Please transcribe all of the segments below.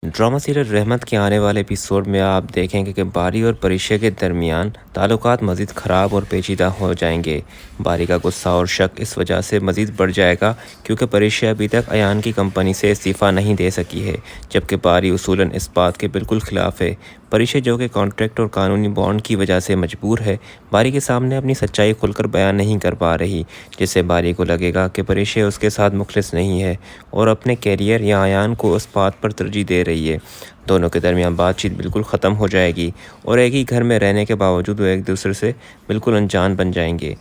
Drama serial رحمت کے آنے والے ایپیسوڈ میں آپ دیکھیں گے کہ باری اور پریشا کے درمیان تعلقات مزید خراب اور پیچیدہ ہو جائیں گے۔ باری کا غصہ اور شک اس وجہ سے مزید بڑھ جائے گا کیونکہ پریشا ابھی تک ایان کی کمپنی سے استعفیٰ نہیں دے سکی ہے، جبکہ باری اصولاً اس بات کے بالکل خلاف ہے۔ پریشا جو کہ کانٹریکٹ اور قانونی بانڈ کی وجہ سے مجبور ہے، باری کے سامنے اپنی سچائی کھل کر بیان نہیں کر پا رہی، جس سے باری کو لگے گا کہ پریشا اس کے ساتھ مخلص نہیں ہے اور اپنے کیریئر یا ایان کو اس بات پر ترجیح دے رہی ہے۔ دونوں کے درمیان بات چیت بالکل ختم ہو جائے گی اور ایک ہی گھر میں رہنے کے باوجود وہ ایک دوسرے سے بالکل انجان بن جائیں گے۔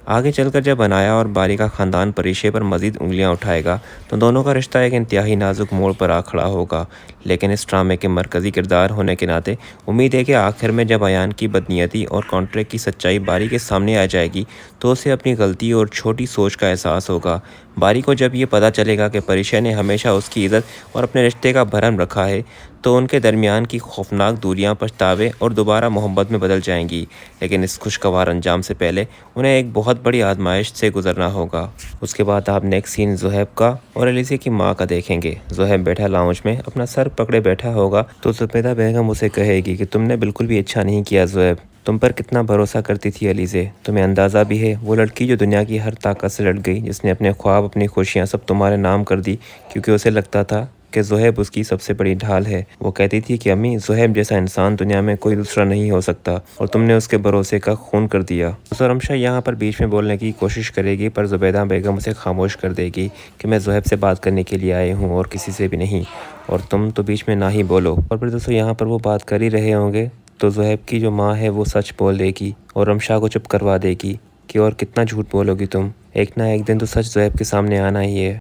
آگے چل کر جب انایا اور باری کا خاندان پریشا پر مزید انگلیاں اٹھائے گا تو دونوں کا رشتہ ایک انتہائی نازک موڑ پر آ کھڑا ہوگا، لیکن اس ڈرامے کے مرکزی کردار ہونے کے ناطے امید ہے کہ آخر میں جب ایان کی بدنیتی اور کانٹریکٹ کی سچائی باری کے سامنے آ جائے گی تو اسے اپنی غلطی اور چھوٹی سوچ کا احساس ہوگا۔ باری کو جب یہ پتہ چلے گا کہ پریشا نے ہمیشہ اس کی عزت اور اپنے رشتے کا بھرم رکھا ہے تو ان کے درمیان کی خوفناک دوریاں پچھتاوے اور دوبارہ محبت میں بدل جائیں گی، لیکن اس خوشگوار انجام سے پہلے انہیں ایک بہت بڑی آزمائش سے گزرنا ہوگا۔ اس کے بعد آپ نیکسٹ سین زہیب کا اور الیزا کی ماں کا دیکھیں گے۔ زہیب بیٹھا لاؤنج میں اپنا سر پکڑے بیٹھا ہوگا تو زبیدہ بیگم اسے کہے گی کہ تم نے بالکل بھی اچھا نہیں کیا زہیب، تم پر کتنا بھروسہ کرتی تھی الیزا، تمہیں اندازہ بھی ہے وہ لڑکی جو دنیا کی ہر طاقت سے لڑ گئی، جس نے اپنے خواب اپنی خوشیاں سب تمہارے نام کر دی کیونکہ اسے لگتا تھا کہ زہیب اس کی سب سے بڑی ڈھال ہے۔ وہ کہتی تھی کہ امی، زہیب جیسا انسان دنیا میں کوئی دوسرا نہیں ہو سکتا اور تم نے اس کے بھروسے کا خون کر دیا۔ زرمشا یہاں پر بیچ میں بولنے کی کوشش کرے گی پر زبیدہ بیگم اسے خاموش کر دے گی کہ میں زہیب سے بات کرنے کے لیے آئی ہوں اور کسی سے بھی نہیں، اور تم تو بیچ میں نہ ہی بولو۔ اور پھر دوستوں یہاں پر وہ بات کر ہی رہے ہوں گے تو زہیب کی جو ماں ہے وہ سچ بول دے گی اور رمشا کو چپ کروا دے گی کہ اور کتنا جھوٹ بولو گی تم، ایک نہ ایک دن تو سچ زہیب کے سامنے آنا ہی ہے۔